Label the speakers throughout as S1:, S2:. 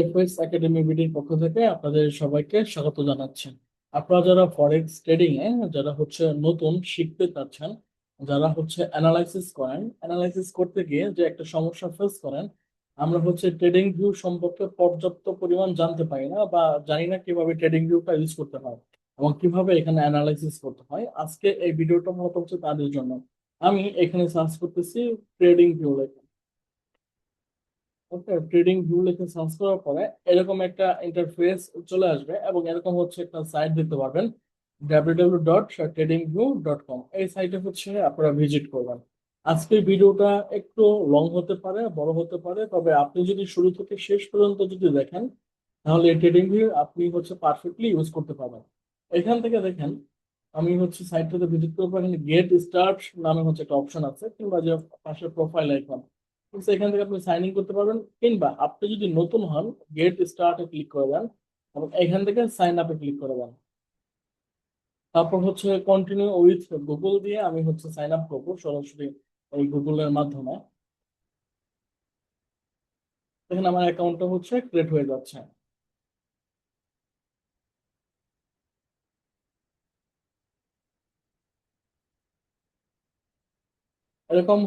S1: FS academy বিডির পক্ষ থেকে আপনাদের সবাইকে স্বাগত জানাচ্ছি। আপনারা যারা ফরেক্স ট্রেডিং এ যারা নতুন শিখতে চাচ্ছেন, যারা অ্যানালাইসিস করেন, অ্যানালাইসিস করতে গিয়ে যে একটা সমস্যা ফেস করেন, আমরা ট্রেডিং ভিউ সম্পর্কে পর্যাপ্ত পরিমাণ জানতে পারি না বা জানি না কিভাবে ট্রেডিং ভিউটা ইউজ করতে হয় এবং কিভাবে এখানে অ্যানালাইসিস করতে হয়। আজকে এই ভিডিওটা মূলত তাদের জন্য। আমি এখানে সার্চ করতেছি ট্রেডিং ভিউ। ওকে, ট্রেডিং ভিউ লিখে সার্চ করার পরে এরকম একটা ইন্টারফেস চলে আসবে এবং এরকম একটা সাইট দেখতে পারবেন, www.tradingview.com। এই সাইটে আপনারা ভিজিট করবেন। আজকের ভিডিওটা একটু লং হতে পারে, বড় হতে পারে, তবে আপনি যদি শুরু থেকে শেষ পর্যন্ত যদি দেখেন তাহলে ট্রেডিং ভিউ আপনি পারফেক্টলি ইউজ করতে পারবেন। এখান থেকে দেখেন, আমি সাইটটাতে ভিজিট করবো। এখানে গেট স্টার্ট নামে একটা অপশন আছে, কিংবা যে পাশে প্রোফাইল আইকন, এখান থেকে আপনি সাইন ইন করতে পারবেন, কিংবা আপনি যদি নতুন হন গেট স্টার্টে ক্লিক করে দেন এবং এখান থেকে সাইন আপে ক্লিক করে দেন। তারপর কন্টিনিউ উইথ গুগল দিয়ে আমি সাইন আপ করবো সরাসরি এই গুগলের মাধ্যমে। এখানে আমার অ্যাকাউন্টটা ক্রিয়েট হয়ে যাচ্ছে। এরকম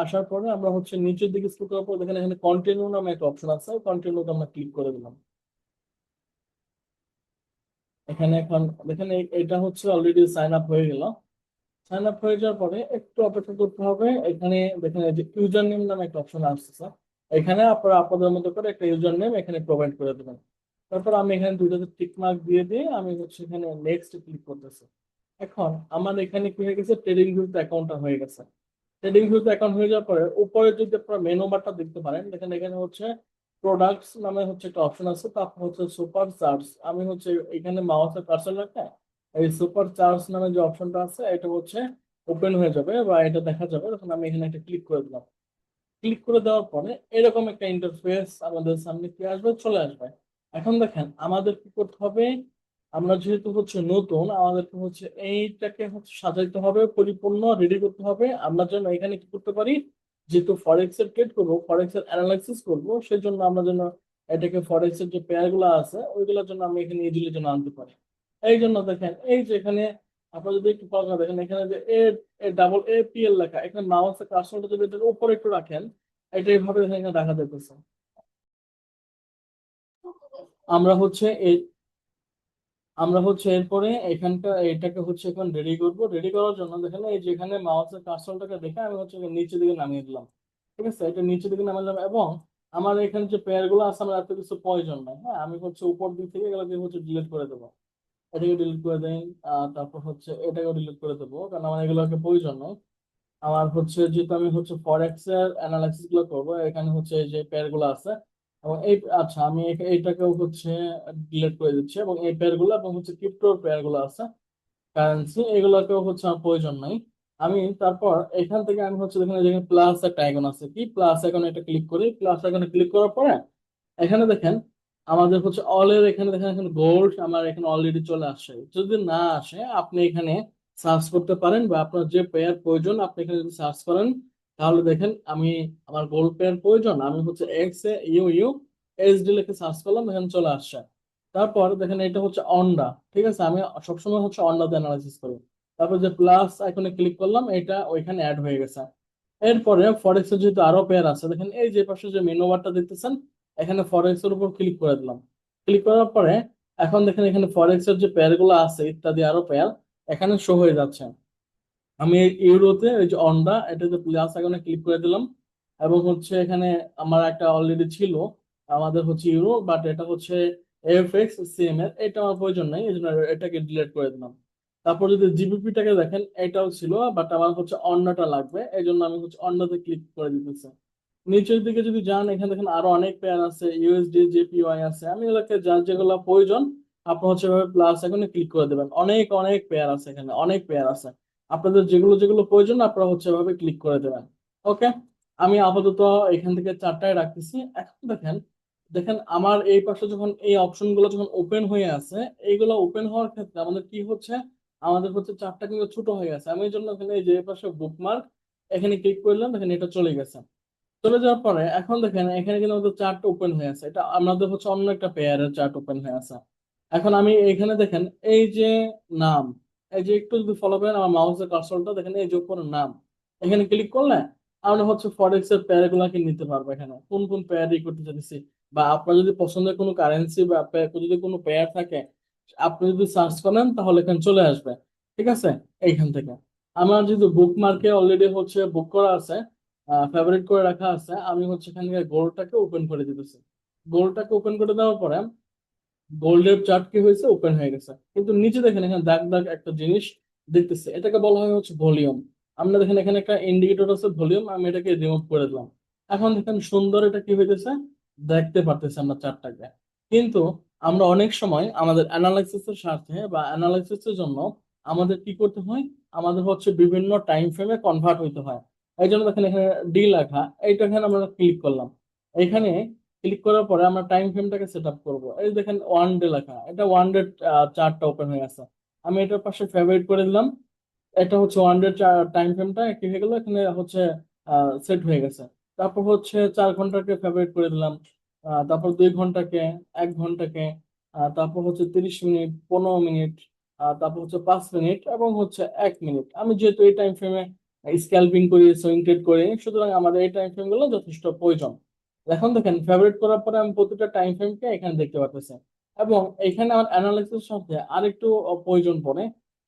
S1: আসার পরে আমরা নিচের দিকে স্ক্রল করার পর দেখেন এখানে কন্টিনিউ নামে একটা অপশন আছে, কন্টিনিউতে আমরা ক্লিক করে দিলাম। এখানে এখন দেখেন এটা অলরেডি সাইন আপ হয়ে গেল। সাইন আপ হয়ে যাওয়ার পরে একটু অপেক্ষা করতে হবে। এখানে দেখেন এই যে ইউজার নেম নামে একটা অপশন আসছে, এখানে আপনারা আপনাদের মতো করে একটা ইউজার নেম এখানে প্রোভাইড করে দেবেন। তারপর আমি এখানে দুইটাতে টিক মার্ক দিয়ে আমি এখানে নেক্সট ক্লিক করতেছি। এখন আমার এখানে কি হয়ে গেছে, ট্রেডিং ভিউতে অ্যাকাউন্টটা হয়ে গেছে। ট্রেডিং ভিউতে অ্যাকাউন্ট হয়ে যাওয়ার পরে উপরে যদি আপনারা মেনু বারটা দেখতে পারেন, দেখেন এখানে প্রোডাক্টস নামে একটা অপশন আছে, তারপর সুপার চার্জ। আমি এখানে মাউসের কার্সর রাখা এই সুপার চার্জ নামে যে অপশনটা আছে এটা ওপেন হয়ে যাবে বা এটা দেখা যাবে, তখন আমি এখানে একটা ক্লিক করে দিলাম। ক্লিক করে দেওয়ার পরে এরকম একটা ইন্টারফেস আমাদের সামনে কি আসবে, চলে আসবে। এখন দেখেন আমাদের কি করতে হবে, আমরা যেহেতু নতুন, আমাদেরকে এইটাকে সাজাইতে হবে, পরিপূর্ণ রেডি করতে হবে। আমরা যেন এখানে কি করতে পারি, যেহেতু ফরেক্স এর ট্রেড করবো, ফরেক্স এর অ্যানালাইসিস করবো, সেই জন্য আমরা যেন এটাকে ফরেক্স এর যে পেয়ার গুলো আছে ওইগুলোর জন্য আমি এখানে ইজিলি যেন আনতে পারি। এই জন্য দেখেন এই যে এখানে আপনারা যদি একটু পড়া দেখেন, এখানে যে ডাবল এ পি এল লেখা, এখানে মাউসের কার্সরটা যদি এটার উপরে একটু রাখেন, এটা এইভাবে এখানে দেখা যাইতেছে। আমরা এই আমরা এরপরে এখানটা এটাকে এখন রেডি করব। রেডি করার জন্য দেখেন এই যে এখানে মাউসের কার্সরটাকে দেখে আমি নিচের দিকে নামিয়ে দিলাম। ঠিক আছে, এটা নিচের দিকে নামালাম এবং আমার এখানে যে পেয়ার গুলো আছে আমার এত কিছু প্রয়োজন নাই। হ্যাঁ, আমি উপর দিক থেকে এগুলোকে ডিলিট করে দেবো। এটাকে ডিলিট করে দেই। তারপর এটাকে ডিলিট করে দেবো, কারণ আমার এগুলোকে প্রয়োজন নেই। আমার যেহেতু আমি ফরেক্স এর অ্যানালাইসিস গুলো করবো, এখানে এই যে পেয়ার গুলো আছে এবং এই আচ্ছা আমি এইটাকেও ডিলিট করে দিচ্ছি, এবং এই পেয়ার গুলো এবং ক্রিপ্টোর পেয়ার গুলো আছে কারেন্সি, এগুলোকেও আমার প্রয়োজন নাই। আমি তারপর এখান থেকে আমি এখানে যেখানে প্লাস একটা আইকন আছে, কি প্লাস আইকনে এটা ক্লিক করি। প্লাস আইকনে ক্লিক করার পরে এখানে দেখেন আমাদের অল এর এখানে দেখেন এখানে গোল্ড আমার এখানে অলরেডি চলে আসে। যদি না আসে আপনি এখানে সার্চ করতে পারেন, বা আপনার যে পেয়ার প্রয়োজন আপনি এখানে যদি সার্চ করেন তাহলে দেখেন আমি আমার গোল্ড পেয়ার প্রয়োজন, আমি x A you U S D লিখে সার্চ করলাম, এখানে চলে আসছে। তারপর দেখেন এটা অন্ডা। ঠিক আছে, আমি সবসময় অন্ডাতে অ্যানালাইসিস করি। তারপর যে প্লাস আইকনে ক্লিক করলাম, এটা ওইখানে অ্যাড হয়ে গেছে। এরপরে ফরেক্স এর যেহেতু আরো পেয়ার আছে, দেখেন এই যে পাশে যে মেনু বারটা দেখতেছেন, এখানে ফরেক্স এর উপর ক্লিক করে দিলাম। ক্লিক করার পরে এখন দেখেন এখানে ফরেক্স এর যে পেয়ার গুলো আছে ইত্যাদি আরো পেয়ার এখানে শো হয়ে যাচ্ছে। আমি এই ইউরোতে ওই যে অন্ডা এটাতে প্লাস আইকনে ক্লিক করে দিলাম, এবং এখানে আমার একটা অলরেডি ছিল আমাদের ইউরো, বাট এটা এফ এক্স সিএম এর, এটা আমার প্রয়োজন নাই, এই জন্য এটাকে ডিলিট করে দিলাম। তারপর যদি জিবিপি টাকে দেখেন, এটাও ছিল বাট আমার অন্যটা লাগবে, এই জন্য আমি অন্যতে ক্লিক করে দিতেছি। নিচের দিকে যদি যান, এখানে দেখেন আরো অনেক পেয়ার আছে, ইউএসডি জেপিওয়াই আছে, আমি এগুলোকে যার যেগুলো প্রয়োজন আপনি এভাবে প্লাস এখানে ক্লিক করে দেবেন। অনেক অনেক পেয়ার আছে, এখানে অনেক পেয়ার আছে, আপনাদের যেগুলো যেগুলো প্রয়োজন আপনারা এভাবে ক্লিক করে দেবেন। ওকে, আমি আপাতত এখান থেকে চারটায় রাখতেছি। এখন দেখেন দেখেন আমার এই পাশে যখন এই অপশন গুলো যখন ওপেন হয়ে আছে, এইগুলো ওপেন হওয়ার ক্ষেত্রে আমাদের কি আমাদের চারটা কিন্তু ছোট হয়ে গেছে। আমি এই জন্য এখানে এই যে এই পাশে বুকমার্ক এখানে ক্লিক করলাম, দেখেন এটা চলে গেছে। চলে যাওয়ার পরে এখন দেখেন এখানে কিন্তু আমাদের চার্ট ওপেন হয়ে আছে, এটা আমাদের হচ্ছে অন্য একটা পেয়ারের চার্ট ওপেন হয়ে আছে। এখন আমি এখানে দেখেন এই যে নাম, এই যে একটু যদি ফলো করেন আমার মাউসের কার্সরটা দেখেন এই যে উপরে নাম, এখানে ক্লিক করলে আমরা হচ্ছে ফরেক্স এর পেয়ার গুলাকে নিতে পারবো, এখানে কোন কোন পেয়ার করতে চাইছি, বা আপনার যদি পছন্দের কোনো কারেন্সি বা যদি কোনো পেয়ার থাকে আপনি যদি সার্চ করেন তাহলে এখানে চলে আসবে। ঠিক আছে, এইখান থেকে আমার যদি বুক মার্কে অলরেডি হচ্ছে বুক করা আছে, ফেভারিট করে রাখা আছে, আমি হচ্ছে এখান থেকে গোলটাকে ওপেন করে দিতেছি। গোলটাকে ওপেন করে দেওয়ার পরে গোল্ডের চার্ট কি হয়েছে, ওপেন হয়ে গেছে, কিন্তু নিচে দেখেন এখানে দাগ দাগ একটা জিনিস দেখতেছে, এটাকে বলা হয় হচ্ছে ভলিউম। আমরা দেখেন এখানে একটা ইন্ডিকেটর আছে ভলিউম, আমি এটাকে রিমুভ করে দিলাম। এখন দেখেন সুন্দর এটা কি হইতেছে, দেখতে পারতেছি আমরা চার্টটাকে। কিন্তু আমরা অনেক সময় আমাদের অ্যানালাইসিস এর স্বার্থে বা অ্যানালাইসিস এর জন্য আমাদের কি করতে হয়, আমাদের হচ্ছে বিভিন্ন টাইম ফ্রেমে কনভার্ট হইতে হয়। এই জন্য দেখেন এখানে ডি লেখা, এইটা এখানে আমরা ক্লিক করলাম। এখানে ক্লিক করার পরে আমরা টাইম ফ্রেমটাকে সেট আপ করবো। এই দেখেন ওয়ান ডে লেখা, এটা ওয়ান ডে চার্টটা ওপেন হয়ে গেছে। আমি এটার পাশে ফেভারিট করে দিলাম। এটা হচ্ছে ওয়ান ডে টাইম ফ্রেমটা কি হয়ে গেল, এখানে হচ্ছে সেট হয়ে গেছে। তারপর হচ্ছে 4 ঘন্টাকে ফেভারিট করে দিলাম, তারপর 2 ঘন্টাকে, 1 ঘন্টাকে, তারপর হচ্ছে 30 মিনিট, 15 মিনিট, তারপর হচ্ছে 5 মিনিট এবং হচ্ছে 1 মিনিট। আমি যেহেতু এই টাইম ফ্রেমে স্ক্যালপিং করি, সুইং ট্রেড করি, সুতরাং আমাদের এই টাইম ফ্রেম গুলো যথেষ্ট প্রয়োজন। এখন দেখেন ফেভারিট করার পরে আমি প্রতিটা টাইম ফ্রেমকে এখানে দেখতে পাচ্ছি, এবং এখানে আমার অ্যানালাইসিস সাথে আরেকটু প্রয়োজন পড়ে,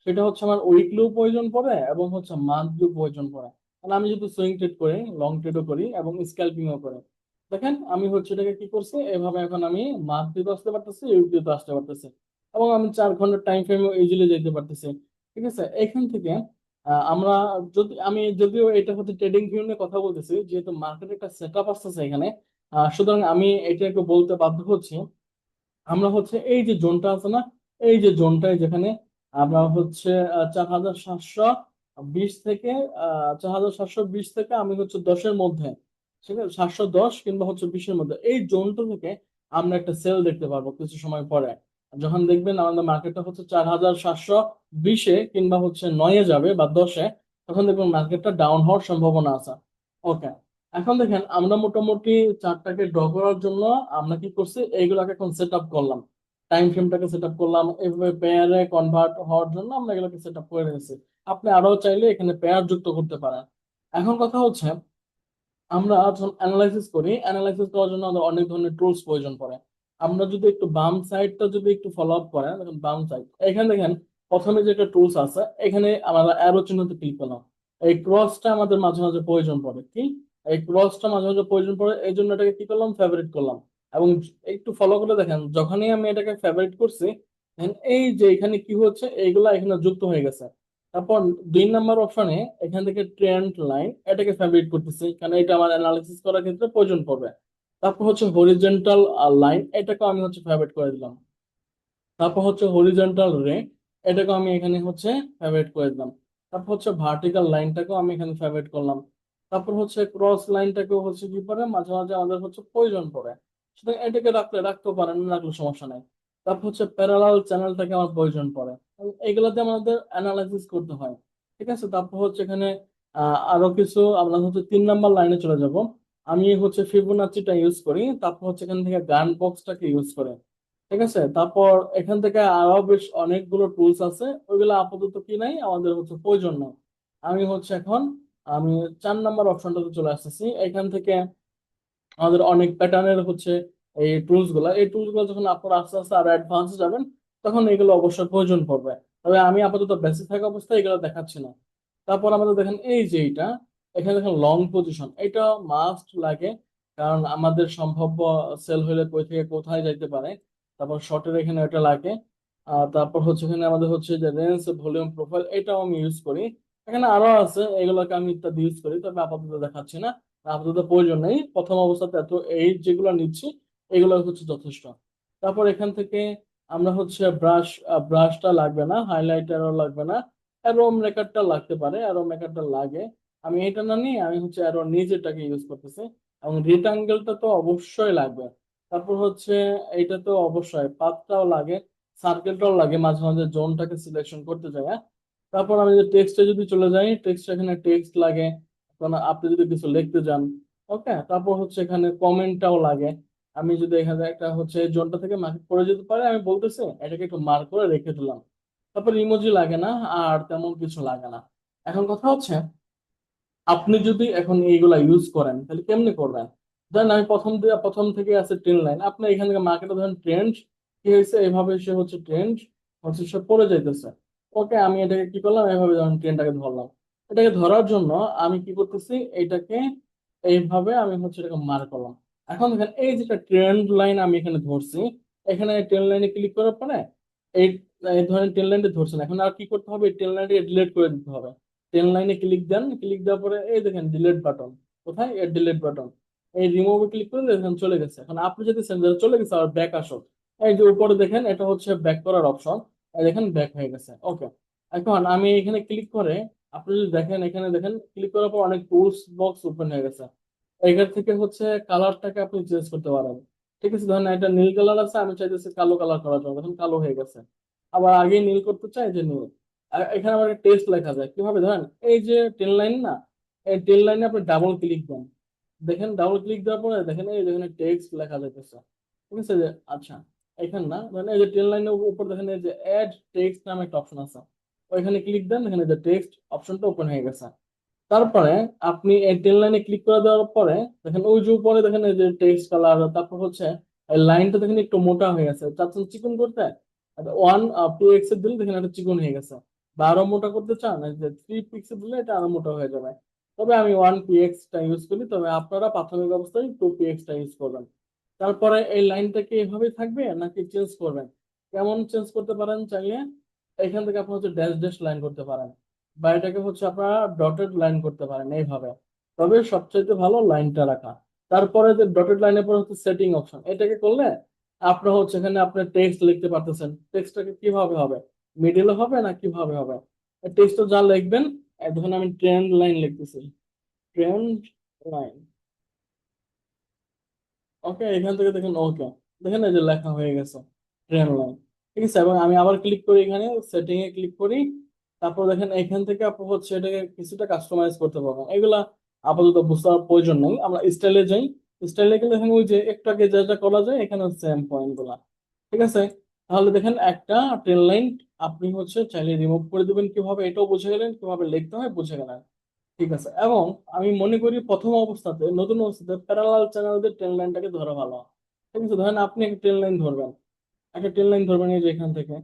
S1: সেটা হচ্ছে আমার উইকলিও প্রয়োজন পড়ে এবং হচ্ছে মান্থলিও প্রয়োজন পড়ে। কারণ আমি যদি সুইং ট্রেড করি, লং ট্রেডও করি এবং স্ক্যালপিংও করি, দেখেন আমি হচ্ছে এটাকে কি করছি এভাবে, এখন আমি মান্থলিতে আসতে পারতেছি, উইকলিতে আসতে পারতেছি, এবং আমি 4 ঘন্টার টাইম ফ্রেমে ইজিলি যেতে পারতেছি। ঠিক আছে, এখান থেকে আমরা যদি আমি যদিও এটা হচ্ছে ট্রেডিং ভিউ নিয়ে কথা বলতেছি, যেহেতু মার্কেটে একটা সেট আপ আসতেছে এখানে, সুতরাং আমি এটা একটু বলতে বাধ্য হচ্ছি। আমরা হচ্ছে এই যে জোনটা আছে না, এই যে জোনটায় যেখানে আমরা হচ্ছে 4720 থেকে 4720 থেকে আমি হচ্ছে 10-এর মধ্যে, ঠিক আছে 710 কিংবা হচ্ছে 20-এর মধ্যে, এই জোনটা থেকে আমরা একটা সেল দেখতে পারবো কিছু সময় পরে। যখন দেখবেন আমাদের মার্কেটটা হচ্ছে 4720-এ কিংবা হচ্ছে 9-এ যাবে বা 10-এ, তখন দেখবেন মার্কেটটা ডাউন হওয়ার সম্ভাবনা আছে। ওকে, এখন দেখেন আমরা মোটামুটি চার্টটাকে ড্র করার জন্য আমরা কি করছি, এইগুলাকে এখন সেট আপ করলাম, টাইম ফ্রেমটাকে সেট আপ করলাম, এইভাবে পেয়ারে কনভার্ট হওয়ার জন্য আমরা এগুলোকে সেট আপ করে রেখেছি। আপনি আরো চাইলে এখানে পেয়ার যুক্ত করতে পারেন। এখন কথা হচ্ছে আমরা যখন অ্যানালাইসিস করি, অ্যানালাইসিস করার জন্য আমাদের অনেক ধরনের টুলস প্রয়োজন পড়ে। আমরা যদি একটু বাম সাইডটা যদি একটু ফলো আপ করেন, দেখেন বাম সাইড এখানে দেখেন প্রথমে যে একটা টুলস আছে, এখানে আমরা অ্যারো চিহ্নতে ক্লিক করলাম। এই ক্রসটা আমাদের মাঝে মাঝে প্রয়োজন পড়ে, কি এই ক্রসটা মাঝে মাঝে প্রয়োজন পড়ে, এই জন্য এটাকে কি করলাম, ফেভারিট করলাম। এবং একটু ফলো করে দেখেন যখনই আমি এটাকে ফেভারিট করছি, দেখেন এই যে এখানে কি হচ্ছে, এইগুলা এখানে যুক্ত হয়ে গেছে। তারপর 2 নাম্বার অপশনে এখান থেকে ট্রেন্ড লাইন, এটাকে ফেভারিট করতেছি কারণ এটা আমার অ্যানালিসিস করার ক্ষেত্রে প্রয়োজন পড়বে। তারপর হচ্ছে হরিজন্টাল লাইন, এটাকে আমি হচ্ছে ফেভারিট করে দিলাম। তারপর হচ্ছে হরিজন্টাল রে, এটাকে আমি এখানে হচ্ছে ফেভারিট করে দিলাম। তারপর হচ্ছে ভার্টিক্যাল লাইনটাকেও আমি এখানে ফেভারিট করলাম। তারপর হচ্ছে ক্রস লাইনটাকেও হচ্ছে কি করে মাঝে মাঝে আমাদের হচ্ছে প্রয়োজন পড়ে, সুতরাং এটাকে রাখতে পারেন, না রাখলে সমস্যা নাই। তারপর হচ্ছে প্যারালাল চ্যানেলটাকে আমার প্রয়োজন পড়ে, এবং এগুলোতে আমাদের অ্যানালাইসিস করতে হয়। ঠিক আছে, তারপর হচ্ছে এখানে আরো কিছু আমরা হচ্ছে 3 নাম্বার লাইনে চলে যাব। আমি হচ্ছে ফিবোনাচিটা ইউজ করি, তারপর হচ্ছে এখান থেকে গান বক্সটাকে ইউজ করে। ঠিক আছে, তারপর এখান থেকে আরো বেশ অনেকগুলো টুলস আছে, ওইগুলো আপাতত কি নাই আমাদের হচ্ছে প্রয়োজন নাই। আমি হচ্ছে এখন আমি 4 নাম্বার অপশনটাতে চলে আসতেছি। এখান থেকে আমাদের অনেক প্যাটার্নের হচ্ছে এই টুলস গুলো যখন আপনারা আস্তে আস্তে আরো অ্যাডভান্স যাবেন, তখন এগুলো অবশ্যই প্রয়োজন পড়বে। তবে আমি আপাতত বেঁচে থাকা অবস্থায় এগুলো দেখাচ্ছি না। তারপর আমাদের দেখেন এই যে এইটা, এখানে দেখেন লং পজিশন, এটা মাস্ট লাগে, কারণ আমাদের সম্ভাব্য সেল হলে কই থেকে কোথায় যাইতে পারে। তারপর শর্টের এখানে এটা লাগে। তারপর হচ্ছে এখানে আমাদের হচ্ছে যে রেঞ্জ ভলিউম প্রোফাইল, এটাও আমি ইউজ করি। এখানে আরো আছে, এগুলোকে আমি ইত্যাদি ইউজ করি, তবে আপাতত দেখাচ্ছি না, আপাতত প্রয়োজন নেই। প্রথম অবস্থাতে এত এই যেগুলো নিচ্ছি এগুলো হচ্ছে যথেষ্ট। তারপর এখান থেকে আমরা হচ্ছে ব্রাশটা লাগবে না, হাইলাইটারও লাগবে না, অ্যারো মেকারটা লাগতে পারে, অ্যারো মেকারটা লাগে। আমি এটা না নিয়ে আমি হচ্ছে অ্যারো নিজেটাকে ইউজ করতেছি, এবং রেক্টাঙ্গেলটা তো অবশ্যই লাগবে। তারপর হচ্ছে এইটা তো অবশ্যই পাতটাও লাগে, সার্কেলটাও লাগে মাঝে মাঝে জোনটাকে সিলেকশন করতে যায়। তারপর আমি যে টেক্সটে যদি চলে যাই, টেক্সট এখানে টেক্সট লাগে, কারণ আপনি যদি কিছু লিখতে যান, ওকে, তারপর হচ্ছে এখানে কমেন্টটাও লাগে। আমি যদি এখানে একটা হচ্ছে জোনটা থেকে মার্কেট করে যেতে পারে আমি বলতেছি, এটাকে একটু মার্ক করে রেখে দিলাম। তারপর ইমোজি লাগে না, আর তেমন কিছু লাগে না। এখন কথা হচ্ছে, আপনি যদি এখন এইগুলা ইউজ করেন তাহলে কেমনে করবেন? ধরেন আমি প্রথম থেকে আছে ট্রেন লাইন, আপনি এখান থেকে মার্কেটে ধরেন ট্রেন্ড কি হয়েছে, এভাবে সে হচ্ছে ট্রেন্ড হচ্ছে সে পড়ে যাইতেছে। ওকে, আমি এটাকে কি করলাম, এভাবে যখন ট্রেনটাকে ধরলাম, এটাকে ধরার জন্য আমি কি করতেছি, এটাকে এইভাবে আমি হচ্ছে এটাকে মার করলাম। এখন দেখেন এই যেটা ট্রেন্ড লাইন আমি এখানে ধরছি, এখানে ট্রেন লাইনে ক্লিক করার পরে এই এই ধরেন ট্রেন লাইনটা ধরছেন, এখন আর কি করতে হবে, ট্রেন লাইনটাকে ডিলিট করে দিতে হবে। টেন লাইনে ক্লিক দেন, ক্লিক দেওয়ার পরে এই দেখেন ডিলিট বাটন, কোথায় এর ডিলিট বাটন, এই রিমুভে ক্লিক করে দেখেন চলে গেছে। এখন আপনি যদি সেন্সার চলে গেছে আর ব্যাক আসো, এই যে উপরে দেখেন এটা হচ্ছে ব্যাক করার অপশন, এই দেখেন ব্যাক হয়ে গেছে। ওকে, এখন আমি এখানে ক্লিক করে, আপনি যদি দেখেন এখানে দেখেন ক্লিক করার পর অনেক টুলস বক্স ওপেন হয়ে গেছে। এখান থেকে হচ্ছে কালারটাকে আপনি চেঞ্জ করতে পারেন। ঠিক আছে, ধরেন এটা নীল কালার আছে, আমি চাইতেছি কালো কালার করার জন্য, দেখেন কালো হয়ে গেছে। আবার আগে নীল করতে চাই, যে নীল। আর এখানে আবার টেক্সট লেখা যায় কিভাবে, ধরেন এই যে টেন লাইন না, এই টেন লাইনে আপনি ডাবল ক্লিক দেন, দেখেন ডাবল ক্লিক দেওয়ার পরে দেখেন এই যেখানে টেক্সট লেখা যাইতেছে। ঠিক আছে, যে আচ্ছা এখানে না, ধরেন এই যে টেন লাইনের উপর দেখেন এই যে অ্যাড টেক্সট নামে একটা অপশন আছে, ওইখানে ক্লিক দেন, দেখেন এই যে টেক্সট অপশনটা ওপেন হয়ে গেছে। তারপরে আপনি এই টেন লাইনে ক্লিক করে দেওয়ার পরে দেখেন ওই যে উপরে দেখেন এই যে টেক্সট কালার, তারপর হচ্ছে এই লাইনটা দেখেন একটু মোটা হয়ে গেছে, চাচ্ছেন চিকন করতে, ওয়ান টু এক্স এর দিলে দেখেন এটা চিকন হয়ে গেছে। বা আরো মোটা করতে চান, এই যে থ্রি পিক্সেল দিলে এটা আরো মোটা হয়ে যাবে। তবে আমি ওয়ান পি এক্স টা ইউজ করি, তবে আপনারা প্রাথমিক অবস্থায় টু পি এক্স টা ইউজ করবেন। তারপরে এই লাইনটা কি এভাবে থাকবে নাকি চেঞ্জ করবেন? কেমন চেঞ্জ করতে পারেন চাইলে, এখান থেকে আপনি হচ্ছে ড্যাশ ড্যাশ লাইন করতে পারেন, বা এটাকে হচ্ছে আপনারা ডটেড লাইন করতে পারেন এইভাবে। তবে সবচাইতে ভালো লাইনটা রাখা। তারপরে যে ডটেড লাইনের পরে হচ্ছে সেটিং অপশন, এটাকে করলে আপনার হচ্ছে এখানে আপনি টেক্সট লিখতে পারতেছেন। টেক্সটটাকে কিভাবে হবে, মিডিলে হবে না কিভাবে হবে, টেক্সটটা যা লিখবেন, এখন আমি ট্রেন্ড লাইন লিখতেছি, ট্রেন্ড লাইন। ওকে, এখান থেকে দেখেন, ওকে দেখেন এই যে লেখা হয়ে গেছে ট্রেন লাইন। ঠিক আছে, এবং আমি আবার ক্লিক করি, এখানে সেটিং এ ক্লিক করি। তারপর দেখেন এখান থেকে আপনি হচ্ছে এটাকে কিছুটা কাস্টমাইজ করতে পারবেন। এগুলা আপাতত বুঝতে প্রয়োজন নেই, আমরা স্টাইলে যাই। স্টাইলে গেলে দেখেন ওই যে একটু আগে যা যা করা যায় এখানে সেম পয়েন্ট গুলা। ঠিক আছে, তাহলে দেখেন একটা ট্রেন লাইন আপনি হচ্ছে চাইলে রিমুভ করে দিবেন কিভাবে, এটাও বুঝে গেলেন, কিভাবে লিখতে হয় বুঝে গেলেন। ঠিক আছে, এবং আমি মনে করি প্রথম অবস্থাতে নতুন অবস্থাতে প্যারালাল চ্যানেলদের ট্রেন লাইনটাকে ধরা ভালো। ঠিক আছে, ধরেন আপনি একটা ট্রেন লাইন ধরবেন, একটা ট্রেন লাইন ধরবেন এই যে এখান থেকে,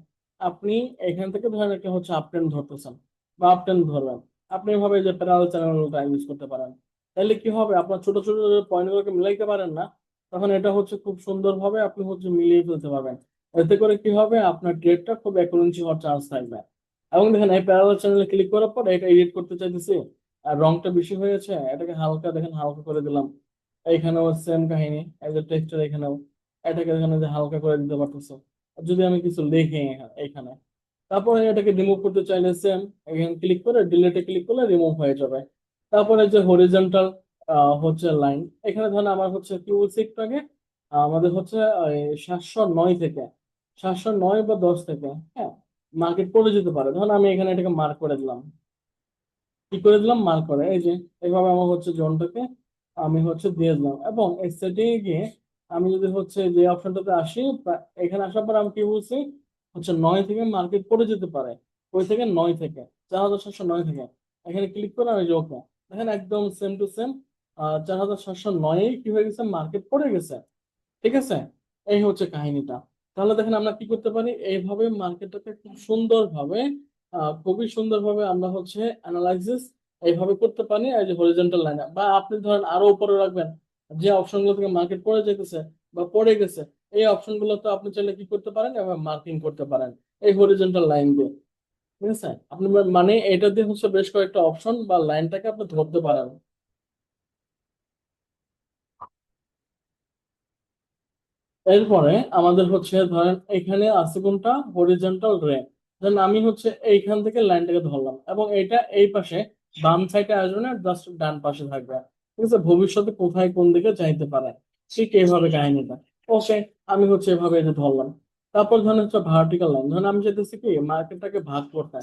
S1: আপনি এখান থেকে ধরেন একটা হচ্ছে আপ ট্রেন ধরতেছেন বা আপ ট্রেন ধরবেন, আপনি এভাবে যে প্যারালাল চ্যানেলটা ইউজ করতে পারেন। তাহলে কি হবে, আপনার ছোট ছোট পয়েন্টগুলোকে মিলাইতে পারেন না, তখন এটা হচ্ছে খুব সুন্দরভাবে আপনি হচ্ছে মিলিয়ে ফেলতে পারবেন। এতে করে কি হবে, আপনার ট্রেডটা খুব অ্যাকুরেন্সি হওয়ার চান্স থাকবে। এবং দেখেন এই প্যারালাল চ্যানেলে ক্লিক করার পর এটা এডিট করতে চাইতেছি, আর রংটা বেশি হয়েছে, এটাকে হালকা দেখেন হালকা করে দিলাম। এইখানেও সেম কাহিনী, এই যে টেক্সচার এখানেও এটাকে এখানে যে হালকা করে দিতে পারতেছে। আর যদি আমি কিছু লিখি এখানে, তারপরে এটাকে রিমুভ করতে চাইলে সেম, এখানে ক্লিক করে ডিলিটে ক্লিক করলে রিমুভ হয়ে যাবে। তারপরে যে হরিজন্টাল হচ্ছে লাইন, এখানে ধরেন আমার হচ্ছে কি বলছি একটু আগে, আমাদের হচ্ছে 709 থেকে 709 বা 10 থেকে, হ্যাঁ, মার্কেট পড়ে যেতে পারে। ধরুন আমি এখানে এটাকে মার্ক করে দিলাম, কি করে দিলাম, মার্ক করে, এই যে এইভাবে আমার হচ্ছে জোনটাকে আমি হচ্ছে দিয়ে দিলাম। এবং এই সেটিং এ গিয়ে আমি যদি হচ্ছে যে অপশনটাতে আসি, এখানে আসার পর আমি কি বলছি, হচ্ছে 9 থেকে মার্কেট পড়ে যেতে পারে, ওই থেকে 9 থেকে 4709 থেকে, এখানে ক্লিক করে আমি যে ওকে, দেখেন একদম সেম টু সেম 4709 কি হয়ে গেছে, মার্কেট পড়ে গেছে। ঠিক আছে, এই হচ্ছে কাহিনীটা। তাহলে দেখেন আমরা কি করতে পারি, এইভাবে মার্কেটটাকে খুব সুন্দরভাবে খুবই সুন্দরভাবে আমরা হচ্ছে অ্যানালাইসিস এইভাবে করতে পারি। এই যে হরিজন্টাল লাইনে, বা আপনি ধরেন আরো উপরে রাখবেন, যে অপশনগুলো থেকে মার্কেট পড়ে যেতেছে বা পড়ে গেছে, এই অপশনগুলো তো আপনি চাইলে কি করতে পারেন, এবার মার্কিং করতে পারেন এই হরিজন্টাল লাইন দিয়ে। ঠিক আছে, আপনি মানে এটা দিয়ে হচ্ছে বেশ কয়েকটা অপশন বা লাইনটাকে আপনি ধরতে পারেন। এরপরে আমাদের হচ্ছে ধরেন এখানে আছে কোনটা, হরিজন্টাল রে। দেন আমি হচ্ছে এইখান থেকে লাইনটাকে ধরলাম, এবং এটা এই পাশে বাম সাইডে আসবে না, জাস্ট ডান পাশে থাকবে। ঠিক আছে, ভবিষ্যতে কোথায় কোন দিকে যাইতে পারে, ঠিক এইভাবে কাহিনীটা। ওকে, আমি হচ্ছে এভাবে এটা ধরলাম। তারপর ধরেন হচ্ছে ভার্টিক্যাল লাইন, ধরেন আমি চাইতেছি কি মার্কেটটাকে ভাগ করতে,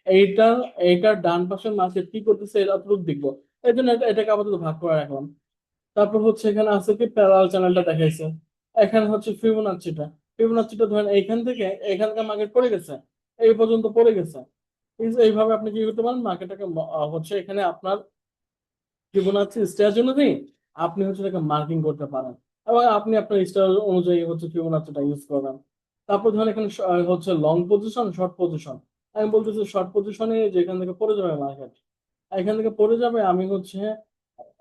S1: এইটা এইটার ডান পাশের মার্কেট কি করতেছে এটা অতটুকু দেখবো, এই জন্য এটাকে আপাতত ভাগ করে রাখলাম। তারপর হচ্ছে এখানে আছে কি প্যারালাল চ্যানেলটা দেখাইছে। এখানে হচ্ছে ফিবোনাচ্চিটা। ফিবোনাচ্চিটা ধরেন এইখান থেকে এখানকার মার্কেট পড়ে গেছে, এই পর্যন্ত পড়ে গেছে। এইভাবে আপনি কি করতে পারেন, মার্কেটটাকে হচ্ছে এখানে আপনার ফিবোনাচ্চি স্টেজ অনুযায়ী আপনি হচ্ছে এটাকে মার্কিং করতে পারেন, এবং আপনি আপনার স্টার অনুযায়ী হচ্ছে ফিবোনাচ্চিটা ইউজ করবেন। তারপর ধরেন এখানে হচ্ছে লং পজিশন, শর্ট পজিশন। আমি বলতেছি শর্ট পজিশনে যেখান থেকে পড়ে যাবে মার্কেট, এখান থেকে পড়ে যাবে, আমি হচ্ছে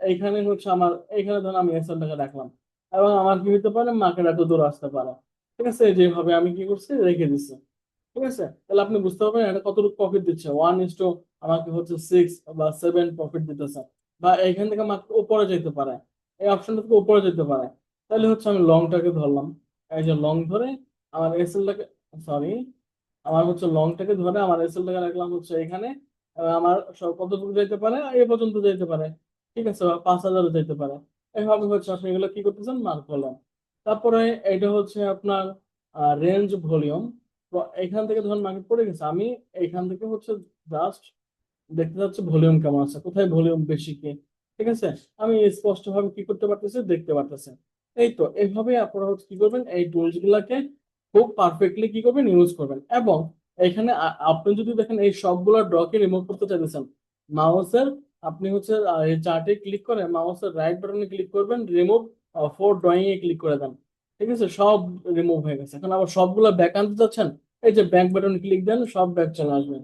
S1: এইখানে হচ্ছে আমার এইখানে ধরেন আমি এসএল টাকা রাখলাম, এবং আমার কি হতে পারে মার্কেট এত দূর আসতে পারে। ঠিক আছে, যেভাবে আমি কি করছি রেখে দিচ্ছি। ঠিক আছে, তাহলে আপনি বুঝতে পারবেন এটা কতটুকু প্রফিট দিচ্ছে, 1:, আমাকে হচ্ছে 6 বা 7 প্রফিট দিতেছে। বা এইখান থেকে মার্কেট উপরে যেতে পারে, এই অপশনটা থেকে উপরে যেতে পারে। তাহলে হচ্ছে আমি লংটাকে ধরলাম, এই যে লং ধরে আমার এসএলটাকে, সরি, আমার হচ্ছে লংটাকে ধরে আমার এসএলটাকে রাখলাম হচ্ছে এখানে। আমার সব কতটুকু যেতে পারে, এই পর্যন্ত যেতে পারে। ঠিক আছে, বা 5,000 যেতে পারে। এইভাবে হচ্ছে আপনি এগুলো কি করতেছেন, মার্ক করলেন। তারপরে এটা হচ্ছে আপনার রেঞ্জ ভলিউম। তো এখান থেকে ধরুন মার্কেট পড়ে গেছে, আমি এইখান থেকে হচ্ছে জাস্ট দেখতে যাচ্ছে ভলিউম কেমন আছে, কোথায় ভলিউম বেশি কি। ঠিক আছে, আমি স্পষ্ট ভাবে কি করতে পারতেছি, দেখতে পারতেছি। এই তো এইভাবে আপনারা হচ্ছে কি করবেন, এই টুলস গুলাকে খুব পারফেক্টলি কি করবেন, ইউজ করবেন। এবং এখানে আপনি যদি দেখেন এই সবগুলো ড্রকে রিমুভ করতে চাইতেছেন, মাউসের আপনি হচ্ছে এই চার্টে ক্লিক করে মাউসের রাইট বাটনে ক্লিক করবেন, রিমুভ ফোর ড্রয়িং এ ক্লিক করে দেন। ঠিক আছে, সব রিমুভ হয়ে গেছে। এখন আবার সবগুলো ব্যাক আনতে চাচ্ছেন, এই যে ব্যাক বাটনে ক্লিক দেন, সব ব্যাক চলে আসবে।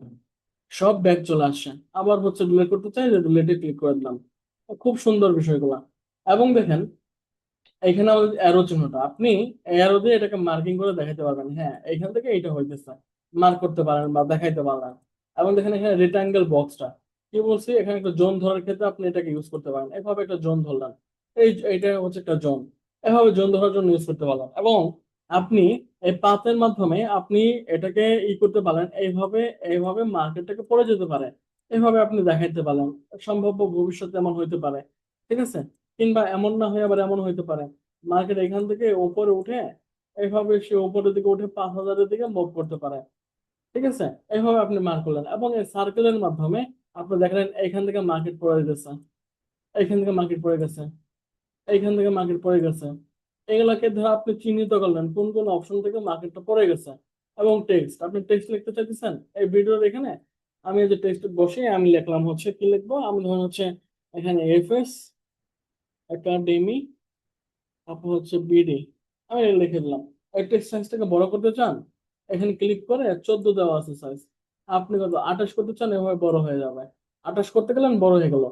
S1: সব ব্যাগ চলে আসছে। আবার হচ্ছে ডিলিট করতে চাই, যে ডিলিটে ক্লিক করে দিলাম। খুব সুন্দর বিষয়গুলো। এবং দেখেন এখানে আমাদের অ্যারো চিহ্নটা, আপনি অ্যারো দিয়ে এটাকে মার্কিং করে দেখাতে পারবেন, হ্যাঁ এখান থেকে এইটা হইতেছে, মার্ক করতে পারেন বা দেখাইতে পারবেন। এবং দেখেন এখানে রেক্টাঙ্গেল বক্সটা কি বলছি, এখানে একটা জোন ধরার ক্ষেত্রে আপনি এটাকে ইউজ করতে পারেন। এভাবে একটা জোন ধরলাম, এইটা হচ্ছে একটা জোন। এভাবে জোন ধরার জন্য ইউজ করতে পারলাম। এবং আপনি এই পাতের মাধ্যমে আপনি এটাকে করতে পারেন এইভাবে, এইভাবে মার্কেটটাকে পড়ে যেতে পারে, এইভাবে আপনি দেখাইতে পারেন। সম্ভাব্য ভবিষ্যতে এমন হইতে পারে। ঠিক আছে, কিংবা এমন না হয়ে আবার এমন হইতে পারে মার্কেট এখান থেকে উপরে উঠে এইভাবে সে উপরের দিকে উঠে 5,000-এর দিকে মুভ করতে পারে। ঠিক আছে, এইভাবে আপনি মার্ক করলেন, এবং এই সার্কেলের মাধ্যমে আপনি দেখলেন এখান থেকে মার্কেট পড়ে গেছে, এইখান থেকে মার্কেট পড়ে গেছে, এইখান থেকে মার্কেট পড়ে গেছে। এগুলাকে ধরে আপনি চিহ্নিত করলেন কোন কোন অপশন থেকে মার্কেটটা পড়ে গেছে। এবং টেক্সট, আপনি টেক্সট লিখতে চাইতেছেন এই ভিডিওর এখানে, আমি এই যে টেক্সট বসে আমি লিখলাম হচ্ছে কি লিখবো, আমি ধরুন হচ্ছে এখানে এফএস একাডেমি, তারপর হচ্ছে বিডি, আমি এটা লিখে দিলাম। এই টেক্সট সাইজটাকে বড় করতে চান, এখানে ক্লিক করে 14 দেওয়া আছে সাইজ, আপনি কত 28 করতে চান, এভাবে বড় হয়ে যাবে। 28 করতে গেলেন, বড় হয়ে গেল।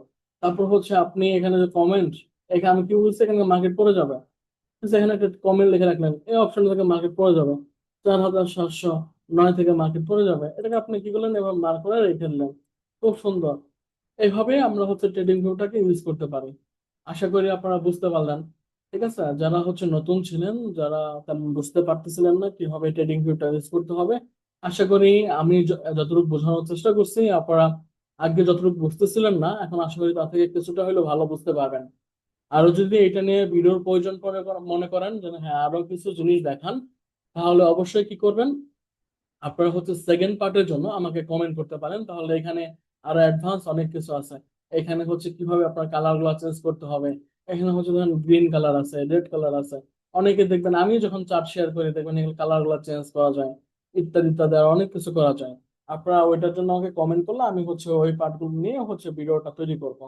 S1: তারপর হচ্ছে আপনি এখানে যে কমেন্ট, এখানে আমি কি বলছি, এখানে মার্কেট পড়ে যাবে। ঠিক আছে, এখানে একটা কমেন্ট লিখে রাখলেন, এই অপশন থেকে মার্কেট পড়ে যাবে 4,709 থেকে মার্কেট পড়ে যাবে। এটাকে আপনি কি করলেন, এবার মার্ক করে রেখে দিলেন। খুব সুন্দর। এইভাবে আমরা হচ্ছে ট্রেডিং ভিউটাকে ইউজ করতে পারি। আশা করি আপনারা বুঝতে পারলেন। ঠিক আছে, যারা হচ্ছে নতুন ছিলেন, যারা তেমন বুঝতে পারতেছিলেন না কিভাবে ট্রেডিং ভিউটা ইউজ করতে হবে, আশা করি আমি যতটুকু বোঝানোর চেষ্টা করছি আপনারা আগে যতটুকু বুঝতেছিলেন না, এখন আশা করি তা থেকে কিছুটা হলেও ভালো বুঝতে পারবেন। আরো যদি এটা নিয়ে ভিডিওর প্রয়োজন পড়ে, মনে করেন যে হ্যাঁ আরো কিছু জিনিস দেখান, তাহলে অবশ্যই কি করবেন, আপনারা হচ্ছে সেকেন্ড পার্টের জন্য আমাকে কমেন্ট করতে পারেন। তাহলে এখানে আরো অ্যাডভান্স অনেক কিছু আছে। এখানে হচ্ছে কিভাবে আপনার কালার গুলো চেঞ্জ করতে হবে। এখানে হচ্ছে ধরেন গ্রিন কালার আছে, রেড কালার আছে। অনেকে দেখবেন আমি যখন চার্ট শেয়ার করি দেখবেন এখানে কালার গুলো চেঞ্জ করা যায়, ইত্যাদি ইত্যাদি আর অনেক কিছু করা যায়। আপনারা ওইটার জন্য আমাকে কমেন্ট করলে আমি হচ্ছে ওই পার্টগুলো নিয়ে হচ্ছে ভিডিওটা তৈরি করবো।